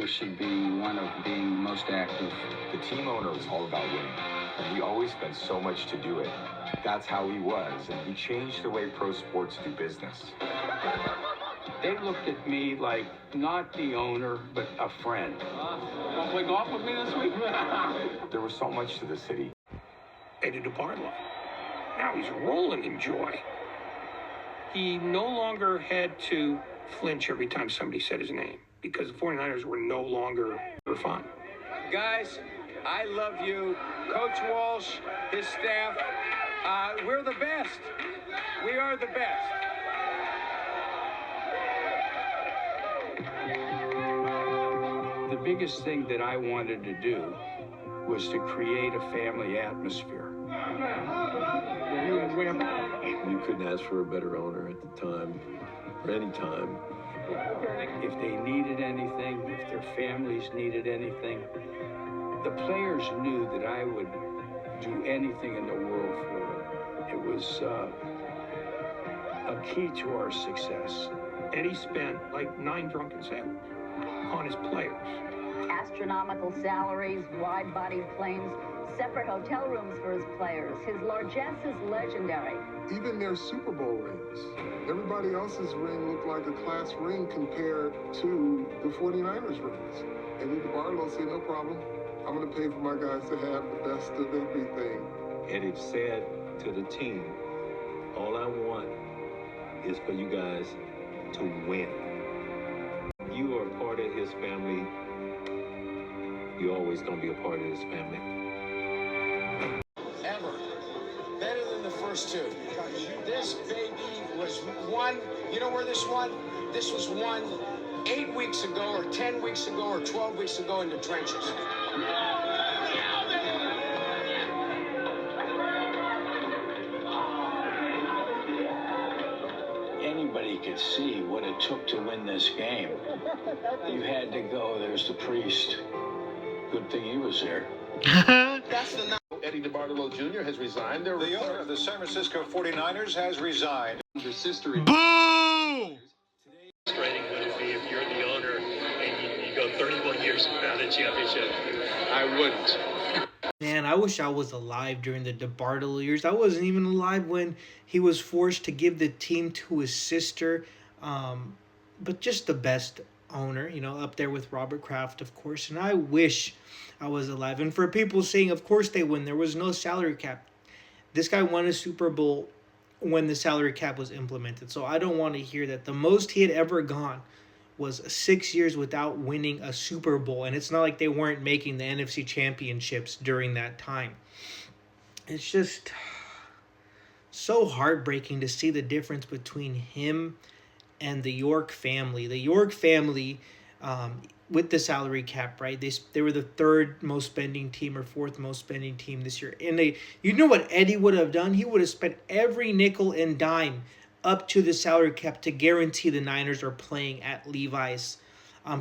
owner should be one of being most active. The team owner is all about winning, and he always spent so much to do it. That's how he was, and he changed the way pro sports do business. They looked at me like not the owner, but a friend. Want to play golf with me this week? There was so much to the city. Eddie DeBartolo. Now he's rolling in joy. He no longer had to flinch every time somebody said his name because the 49ers were no longer fun. Guys, I love you. Coach Walsh, his staff, we're the best. We are the best. The biggest thing that I wanted to do was to create a family atmosphere. You couldn't ask for a better owner at the time, or any time. If they needed anything, if their families needed anything, the players knew that I would do anything in the world for them. It was a key to our success. Eddie spent like 9 drunken sailors on his players. Astronomical salaries, wide-bodied planes, separate hotel rooms for his players. His largesse is legendary. Even their Super Bowl rings. Everybody else's ring looked like a class ring compared to the 49ers rings. And DeBartolo said, no problem. I'm going to pay for my guys to have the best of everything. Eddie said to the team, all I want is for you guys to win. You are a part of his family. You're always going to be a part of his family. Ever. Better than the first two. This baby was won. You know where this won? This was won 8 weeks ago or 10 weeks ago or 12 weeks ago in the trenches. Anybody could see what it took to win this game. You had to go. There's the priest. Good thing he was there. That's the Eddie DeBartolo Jr. has resigned. The owner of the San Francisco 49ers has resigned. The sister. Boo! Frustrating would it be if you're the owner and you go 31 years without a championship? I wouldn't. Man, I wish I was alive during the DeBartolo years. I wasn't even alive when he was forced to give the team to his sister. But just the best owner, you know, up there with Robert Kraft, of course. And I wish I was alive. And for people saying, of course they win, there was no salary cap. This guy won a Super Bowl when the salary cap was implemented. So I don't want to hear that. The most he had ever gone was 6 years without winning a Super Bowl. And it's not like they weren't making the NFC championships during that time. It's just so heartbreaking to see the difference between him and the York family. The York family, with the salary cap, right? They were the 3rd most spending team or 4th most spending team this year. And you know what Eddie would have done? He would have spent every nickel and dime up to the salary cap to guarantee the Niners are playing at Levi's.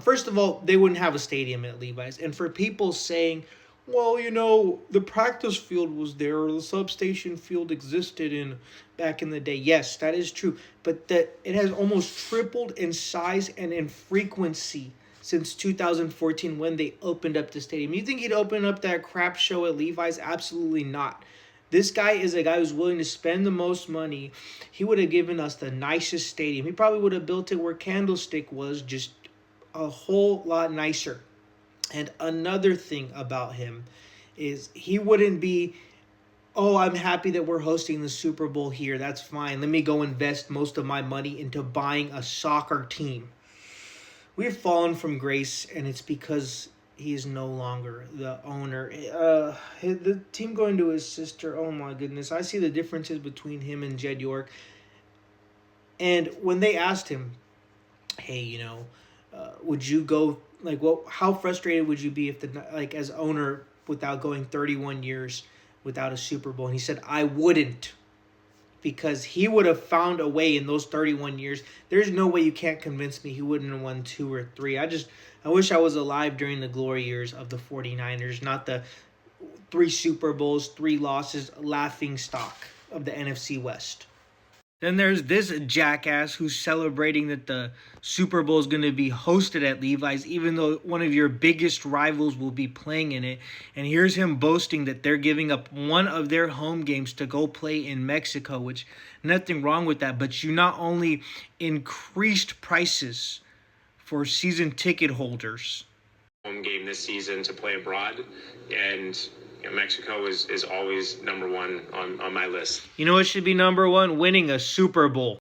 First of all, they wouldn't have a stadium at Levi's. And for people saying, well, you know, the practice field was there or the substation field existed back in the day. Yes, that is true. But it has almost tripled in size and in frequency since 2014 when they opened up the stadium. You think he'd open up that crap show at Levi's? Absolutely not. This guy is a guy who's willing to spend the most money. He would have given us the nicest stadium. He probably would have built it where Candlestick was, just a whole lot nicer. And another thing about him is he wouldn't be, oh, I'm happy that we're hosting the Super Bowl here. That's fine. Let me go invest most of my money into buying a soccer team. We've fallen from grace, and it's because he is no longer the owner. The team going to his sister, oh my goodness. I see the differences between him and Jed York. And when they asked him, hey, you know, would you go, like, well, how frustrated would you be if as owner without going 31 years without a Super Bowl? And he said, I wouldn't, because he would have found a way in those 31 years. There's no way you can't convince me he wouldn't have won 2 or 3. I wish I was alive during the glory years of the 49ers, not the 3 Super Bowls, 3 losses, laughing stock of the NFC West. Then there's this jackass who's celebrating that the Super Bowl is going to be hosted at Levi's, even though one of your biggest rivals will be playing in it. And here's him boasting that they're giving up one of their home games to go play in Mexico, which nothing wrong with that. But you not only increased prices for season ticket holders. Home game this season to play abroad, and Mexico is always number one on my list. You know what should be number one? Winning a Super Bowl.